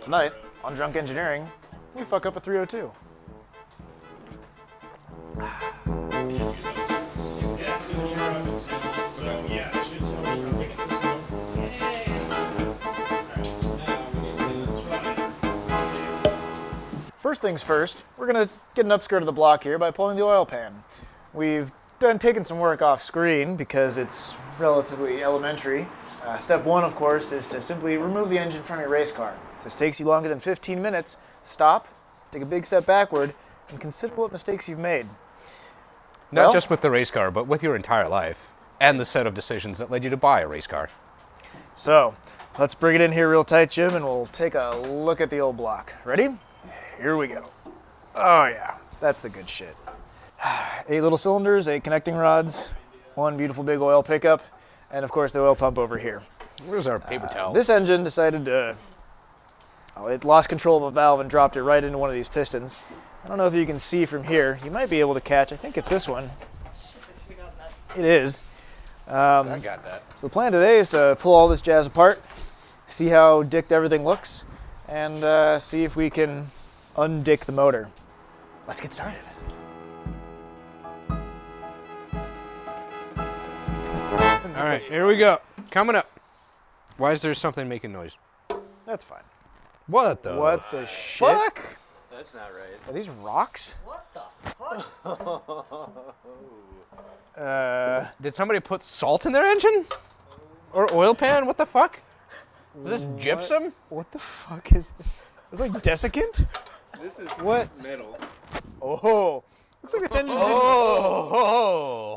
Tonight, on Drunk Engineering, we fuck up a 302. First things first, we're gonna get an upskirt of the block here by pulling the oil pan. We've taken some work off screen because it's relatively elementary. Step one, of course, is to simply remove the engine from your race car. If this takes you longer than 15 minutes, stop, take a big step backward, and consider what mistakes you've made. Not just with the race car, but with your entire life, and the set of decisions that led you to buy a race car. So, let's bring it in here real tight, Jim, and we'll take a look at the old block. Ready? Here we go. Oh yeah, that's the good shit. 8 little cylinders, 8 connecting rods, 1 beautiful big oil pickup, and of course the oil pump over here. Where's our paper towel? This engine decided to, it lost control of a valve and dropped it right into one of these pistons. I don't know if you can see from here. You might be able to catch, I think it's this one. It is. I got that. So the plan today is to pull all this jazz apart, see how dicked everything looks, and see if we can undick the motor. Let's get started. All right, here we go. Coming up. Why is there something making noise? That's fine. What the? What the shit? Fuck? That's not right. Are these rocks? What the fuck? Did somebody put salt in their engine? Or oil pan? What the fuck? Is this gypsum? What the fuck is this? It's like desiccant? This is What? metal. Oh, looks like this engine didn't...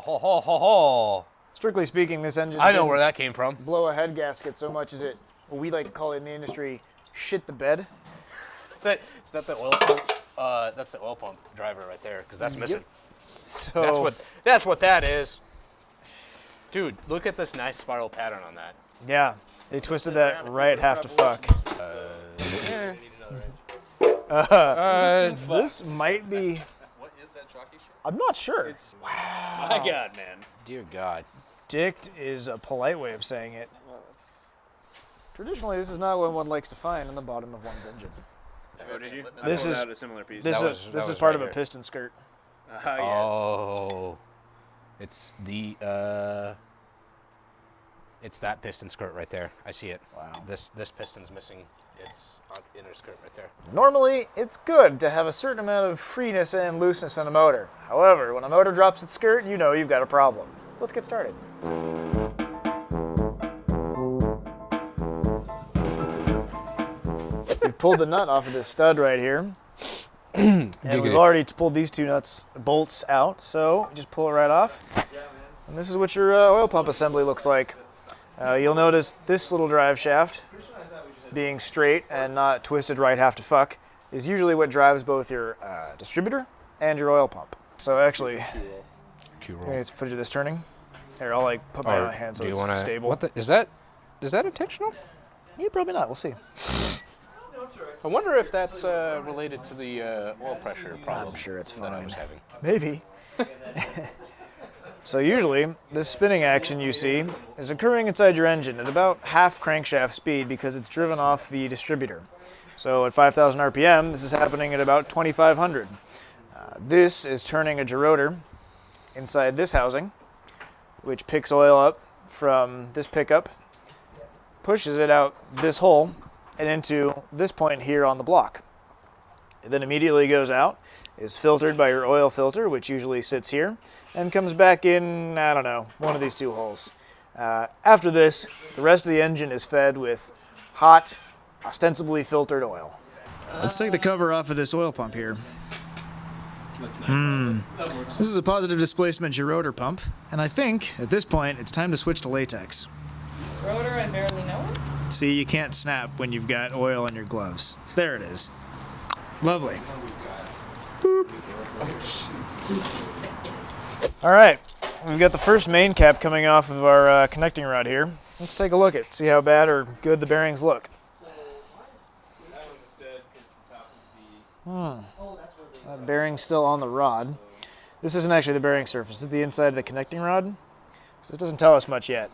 Oh. Strictly speaking, this engine I know didn't where that came from. blow a head gasket so much as it, what we like to call it in the industry, shit the bed. Is that the oil pump? That's the oil pump driver right there, because that's missing. Yep. So That's what that is. Dude, look at this nice spiral pattern on that. yeah, they twisted that right half to fuck. This might be. What is that chalky shit? I'm not sure. My God, man. Dear God. Dicked is a polite way of saying it. Traditionally, this is not what one likes to find in the bottom of one's engine. Oh, did you? This I is- pulled out a similar piece. This That is was this is right part of a here. piston skirt. Yes. Oh. It's it's that piston skirt right there. I see it. Wow. This piston's missing its inner skirt right there. Normally, it's good to have a certain amount of freeness and looseness in a motor. However, when a motor drops its skirt, you know you've got a problem. Let's get started. We've pulled the nut off of this stud right here. And we've already pulled these 2 bolts out, so just pull it right off. And this is what your oil pump assembly looks like. You'll notice this little drive shaft being straight and not twisted right half to fuck is usually what drives both your distributor and your oil pump. So actually, let's put this turning. Here, I'll like put my hand so it's stable. Is that intentional? Yeah, probably not. We'll see. I wonder if that's related to the oil pressure problem. I'm sure it's that I fine. was having. Maybe. So usually, this spinning action you see is occurring inside your engine at about half crankshaft speed because it's driven off the distributor. So at 5,000 RPM, this is happening at about 2,500. This is turning a gerotor inside this housing, which picks oil up from this pickup, pushes it out this hole, and into this point here on the block. It then immediately goes out, is filtered by your oil filter, which usually sits here, and comes back in, I don't know, one of these 2 holes. After this, the rest of the engine is fed with hot, ostensibly filtered oil. Let's take the cover off of this oil pump here. This is a positive displacement gerotor pump, and I think, at this point, it's time to switch to latex. Rotor, I barely know it. See, you can't snap when you've got oil in your gloves. There it is. Lovely. Boop. All right, we've got the first main cap coming off of our connecting rod here. Let's take a look at it, see how bad or good the bearings look. That bearing's still on the rod. This isn't actually the bearing surface, it's the inside of the connecting rod. So it doesn't tell us much yet.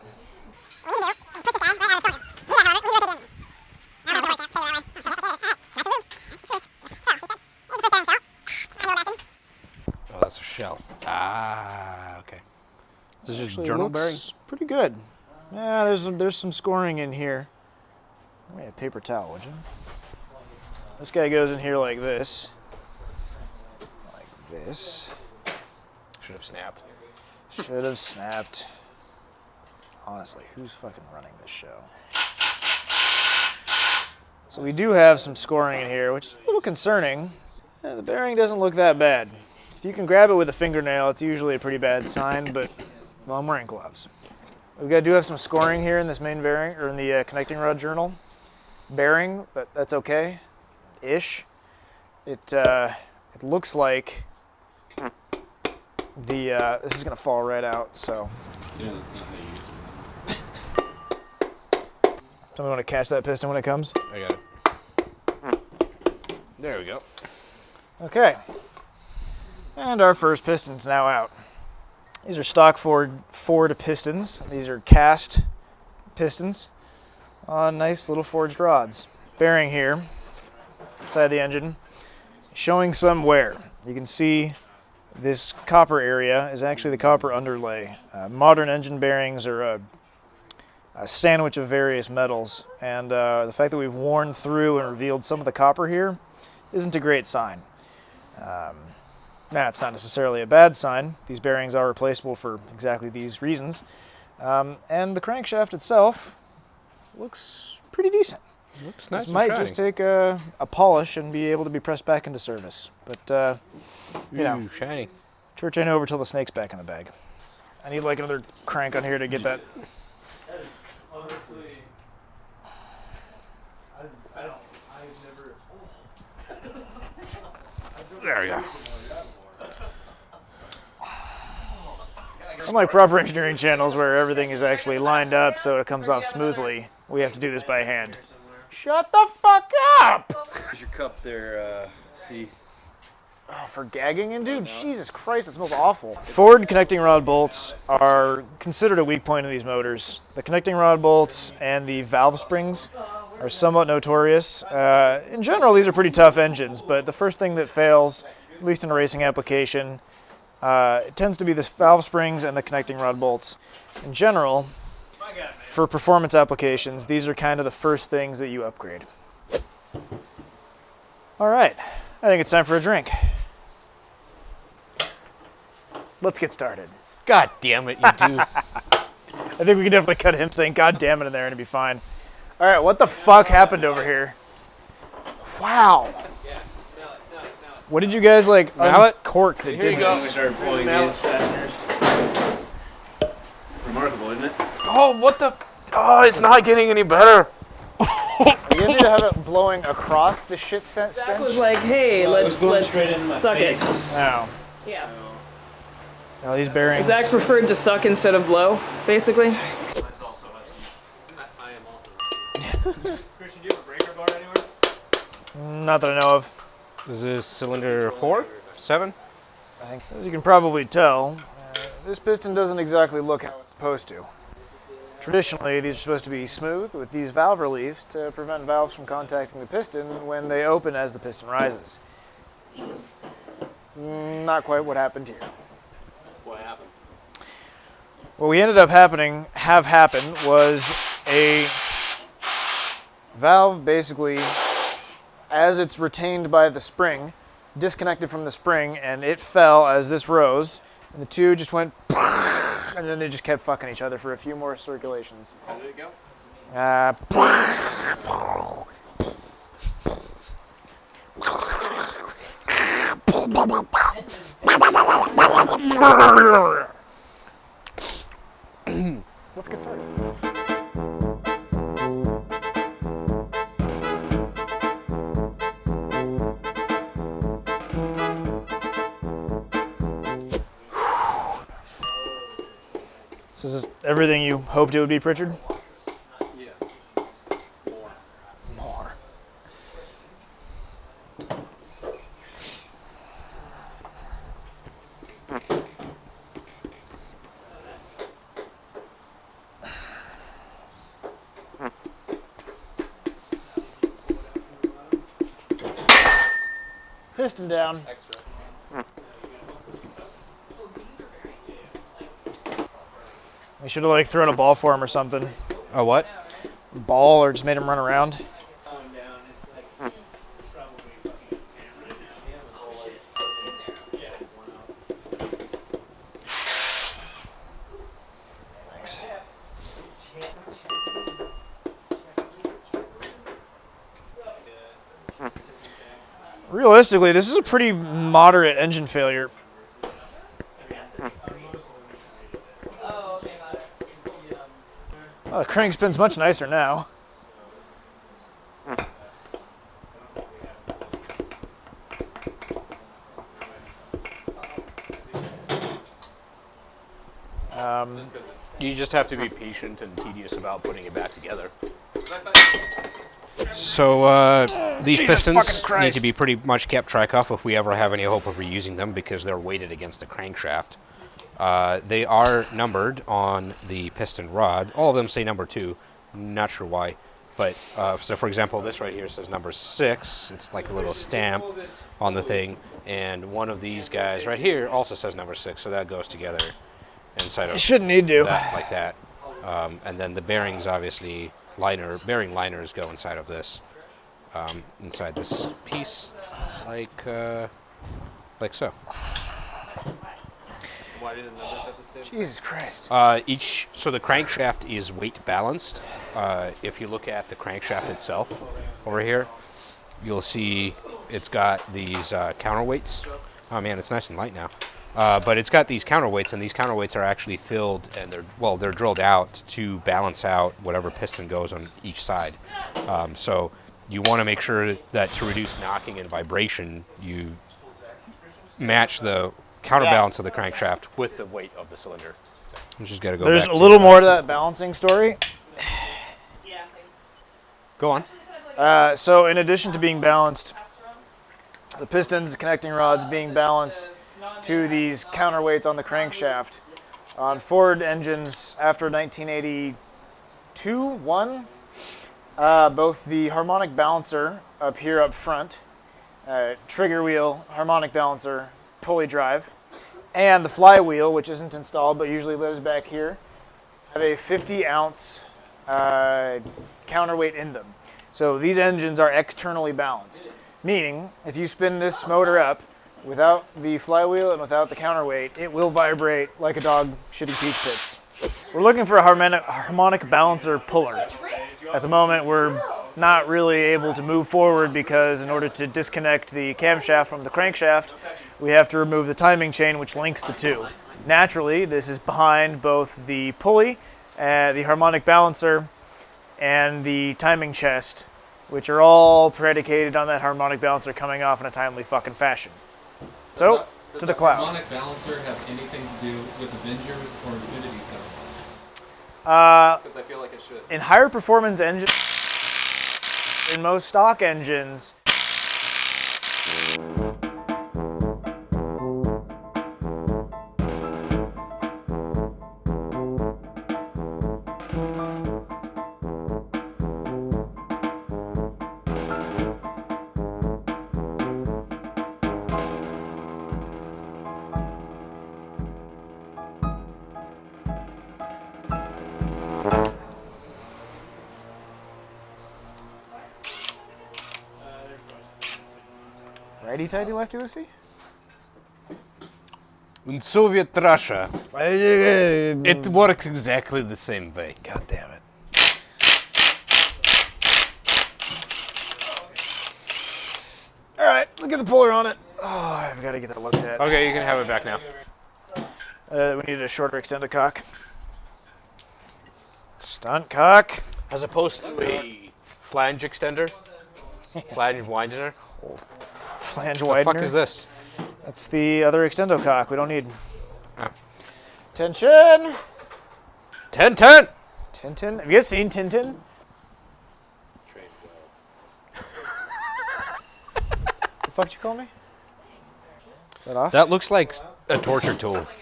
This is Actually journal looks bearing? pretty good. Yeah, there's some scoring in here. Give me a paper towel, would you? This guy goes in here like this. Like this. Should have snapped. Should have snapped. Honestly, who's fucking running this show? So we do have some scoring in here, which is a little concerning. The bearing doesn't look that bad. If you can grab it with a fingernail, it's usually a pretty bad sign, but, well, I'm wearing gloves. We do have some scoring here in this main bearing, or in the connecting rod journal. Bearing, but that's okay. Ish. It looks like this is gonna fall right out, so. Yeah, that's not how you use it. Somebody want to catch that piston when it comes? I got it. There we go. Okay. And our first piston's now out. These are stock Ford pistons. These are cast pistons on nice little forged rods. Bearing here, inside the engine, showing some wear. You can see this copper area is actually the copper underlay. Modern engine bearings are a sandwich of various metals, and the fact that we've worn through and revealed some of the copper here isn't a great sign. Now, it's not necessarily a bad sign. These bearings are replaceable for exactly these reasons. And the crankshaft itself looks pretty decent. Looks nice. This might just take a polish and be able to be pressed back into service. But, you know, shiny. church ain't over till the snake's back in the bag. I need like another crank on here to get that. Honestly, I've never. There we go. Unlike proper engineering channels where everything is actually lined up so it comes off smoothly, we have to do this by hand. Shut the fuck up! Here's your cup there, see. Oh, for gagging in, dude? Jesus Christ, that smells awful. Ford connecting rod bolts are considered a weak point in these motors. The connecting rod bolts and the valve springs are somewhat notorious. In general, these are pretty tough engines, but the first thing that fails, at least in a racing application, it tends to be the valve springs and the connecting rod bolts. In general, for performance applications, these are kind of the first things that you upgrade. All right, I think it's time for a drink. Let's get started. God damn it, you do. I think we can definitely cut him saying "God damn it" in there and it'll be fine. All right, what the fuck happened over here? Wow. What did you guys like uncork that did go. We this? started pulling these fasteners. Remarkable, isn't it? Oh, what the? Oh, it's not getting any better. You guys need to have it blowing across the shit Zach was stench? like, hey, Well, it let's was going straight into my suck face. No. it. Yeah. Oh, these bearings. Zach preferred to suck instead of blow, basically. I am also. Christian, do you have a breaker bar anywhere? Not that I know of. Is this cylinder 4? 7? I think, as you can probably tell, this piston doesn't exactly look how it's supposed to. Traditionally, these are supposed to be smooth with these valve reliefs to prevent valves from contacting the piston when they open as the piston rises. Not quite what happened here. What happened? What we ended up have happen was a valve basically, as it's retained by the spring, disconnected from the spring, and it fell as this rose, and the two just went, and then they just kept fucking each other for a few more circulations. How did it go? Let's get started. So is this everything you hoped it would be, Pritchard? Yes. More. More. Piston down. Extra. We should have like thrown a ball for him or something. A what? Ball, or just made him run around. Thanks. Realistically, this is a pretty moderate engine failure. Oh, the crank spins much nicer now. You just have to be patient and tedious about putting it back together. So these Jesus pistons fucking need Christ. to be pretty much kept track of if we ever have any hope of reusing them because they're weighted against the crankshaft. They are numbered on the piston rod. All of them say number 2. Not sure why. But so for example, this right here says number 6. It's like a little stamp on the thing. And one of these guys right here also says number 6. So that goes together inside of It shouldn't need to. that, like that. And then the bearings, obviously, bearing liners go inside of this. Inside this piece, like so. Why did the numbers have to stay? Jesus Christ. So the crankshaft is weight balanced. If you look at the crankshaft itself over here, you'll see it's got these counterweights. Oh man, it's nice and light now. But it's got these counterweights, and these counterweights are actually filled, and they're drilled out to balance out whatever piston goes on each side. So you want to make sure that to reduce knocking and vibration, you match the counterbalance of the crankshaft with the weight of the cylinder. You just got to go. There's back a to little more to that balancing story. Go on. So in addition to being balanced, the pistons, the connecting rods being balanced to these counterweights on the crankshaft. On Ford engines after 1982, both the harmonic balancer up here up front, trigger wheel, harmonic balancer, pulley drive, and the flywheel, which isn't installed but usually lives back here, have a 50-ounce counterweight in them. So these engines are externally balanced, meaning if you spin this motor up without the flywheel and without the counterweight, it will vibrate like a dog shitting peach pits. We're looking for a harmonic balancer puller. At the moment, we're not really able to move forward because in order to disconnect the camshaft from the crankshaft, we have to remove the timing chain which links the two. Naturally, this is behind both the pulley, the harmonic balancer, and the timing chest, which are all predicated on that harmonic balancer coming off in a timely fucking fashion. So, to the cloud. Does the harmonic balancer have anything to do with Avengers or Infinity Stones? Because I feel like it should. In higher performance engines, in most stock engines, righty-tighty, lefty-loosey? In Soviet Russia, it works exactly the same way. God damn it. All right, look at the puller on it. Oh, I've got to get that looked at. Okay, you can have it back now. We needed a shorter extended cock. Stunt cock. As opposed to a flange extender, flange widener. Flange What the fuck widener. is this? That's the other extendo cock. We don't need. Oh. Tension. 10-10. Tintin. Have you guys seen Tintin? The fuck did you call me? Is that off? That looks like a torture tool. What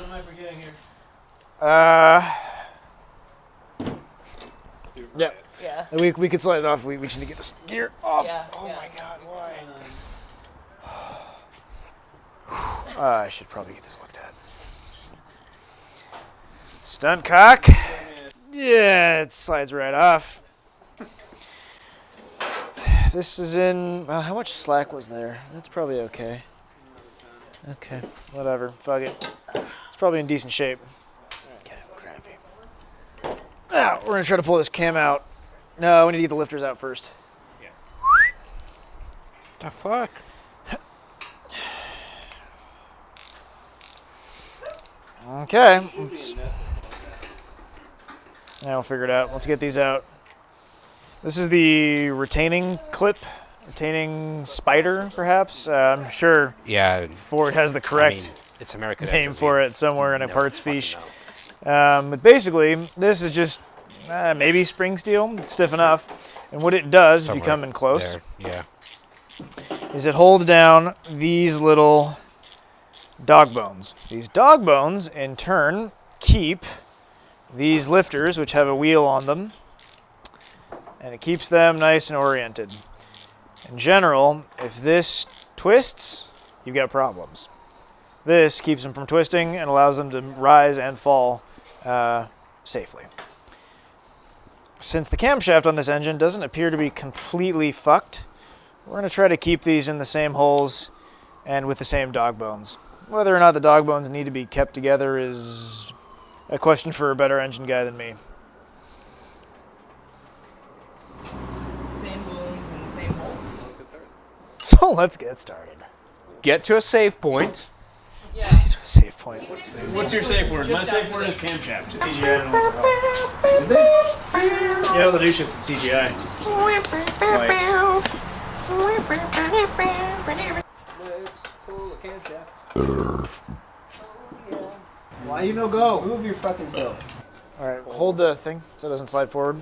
am I forgetting here? Yeah. Yeah. We could slide it off. We just need to get this gear off. Yeah. Oh yeah. my god, why? I should probably get this looked at. Stunt cock. Yeah, it slides right off. This is in, how much slack was there? That's probably okay. Okay, whatever, fuck it. It's probably in decent shape. Okay, crappy. Now, we're gonna try to pull this cam out. No, we need to get the lifters out first. The fuck? Okay, now we'll figure it out. Let's get these out. This is the retaining clip, retaining spider, perhaps. I'm sure Yeah. Ford has the correct It's American name for it somewhere in a parts fiche. But basically, this is just maybe spring steel. It's stiff enough. And what it does, if you come in close, Yeah. is it holds down these little dog bones. These dog bones, in turn, keep these lifters, which have a wheel on them, and it keeps them nice and oriented. In general, if this twists, you've got problems. This keeps them from twisting and allows them to rise and fall safely. Since the camshaft on this engine doesn't appear to be completely fucked, we're going to try to keep these in the same holes and with the same dog bones. Whether or not the dog bones need to be kept together is a question for a better engine guy than me. Same bones and same holes. So let's get started. Get to a save point. Yeah. He's a save point. What's your safe word? My safe word is camshaft. CGI don't know what the hell. Did they? Yeah, all the new shit's in CGI. White. Let's pull the camshaft. Why you no go? Move your fucking self. All right, hold the thing so it doesn't slide forward.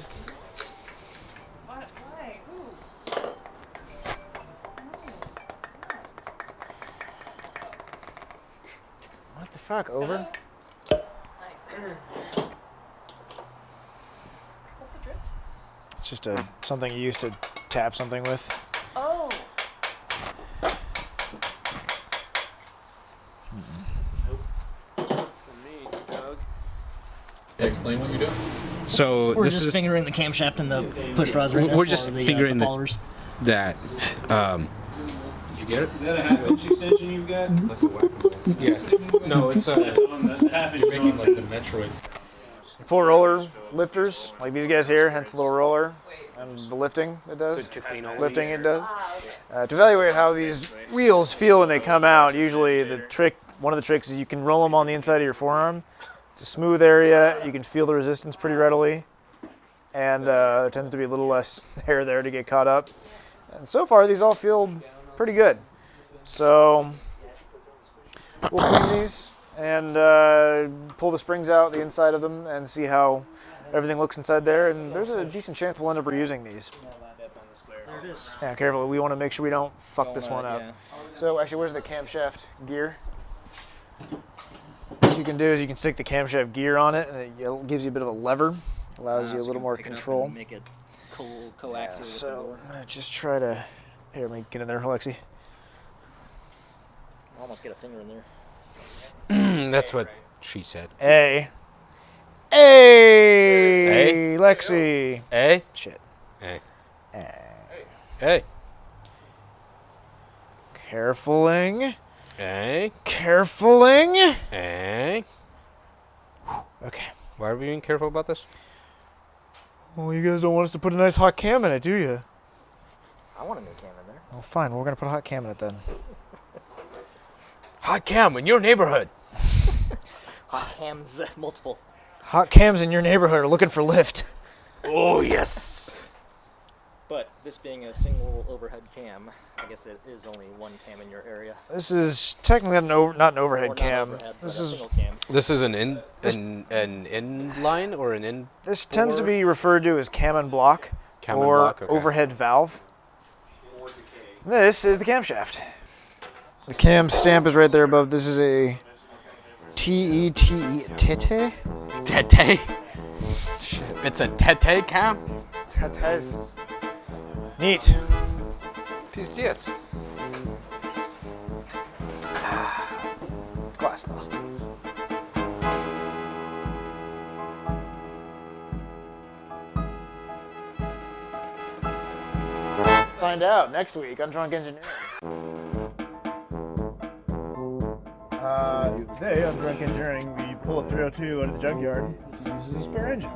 What the fuck, over? What's a drift? It's just something you use to tap something with. Oh. Explain what you're doing. So We're this just is fingering the camshaft and the push rods right now. We're just or the, fingering the- followers. that. Did you get it? Is that a half-inch extension you've got? Yes. No, it's The half-inch You're making like the Metroids. You pull roller lifters, like these guys here, hence the little roller, and the lifting it does. Lifting it does. To evaluate how these wheels feel when they come out, usually one of the tricks is you can roll them on the inside of your forearm. It's a smooth area, you can feel the resistance pretty readily, and there tends to be a little less hair there to get caught up. And so far, these all feel pretty good. So we'll clean these and pull the springs out the inside of them and see how everything looks inside there. And there's a decent chance we'll end up reusing these. There it is. Yeah, careful. We want to make sure we don't fuck this one up. Yeah. So actually, where's the camshaft gear? What you can do is you can stick the camshaft gear on it, and it gives you a bit of a lever, allows you a little more control. Make it Yeah, coaxial. so I'm gonna just try to here. Let me get in there, Alexi. Almost get a finger in there. that's what she said. Hey, Lexi. Hey. Shit. Hey. Hey. Hey. Carefuling. Hey. Carefuling. Hey. Okay. Why are we being careful about this? Well, you guys don't want us to put a nice hot cam in it, do you? I want a new cam in there. Well, fine. We're gonna put a hot cam in it then. Hot cam in your neighborhood. Hot cams, multiple. Hot cams in your neighborhood are looking for lift. Oh yes. But this being a single overhead cam, I guess it is only one cam in your area. This is technically not an overhead Or not cam. overhead, but This a is single cam. This is an in line or an in this tends to be referred to as cam and block Cam and or block, okay. overhead valve. This is the camshaft. The cam stamp is right there above. This is a TETE. Tete? Tete. It's a tete cam. Tetes. Neat. Peace tits. Glass lost. Find out next week on Drunk Engineering. Today on Drunk Engineering, we pull a 302 out of the junkyard to use as a spare engine.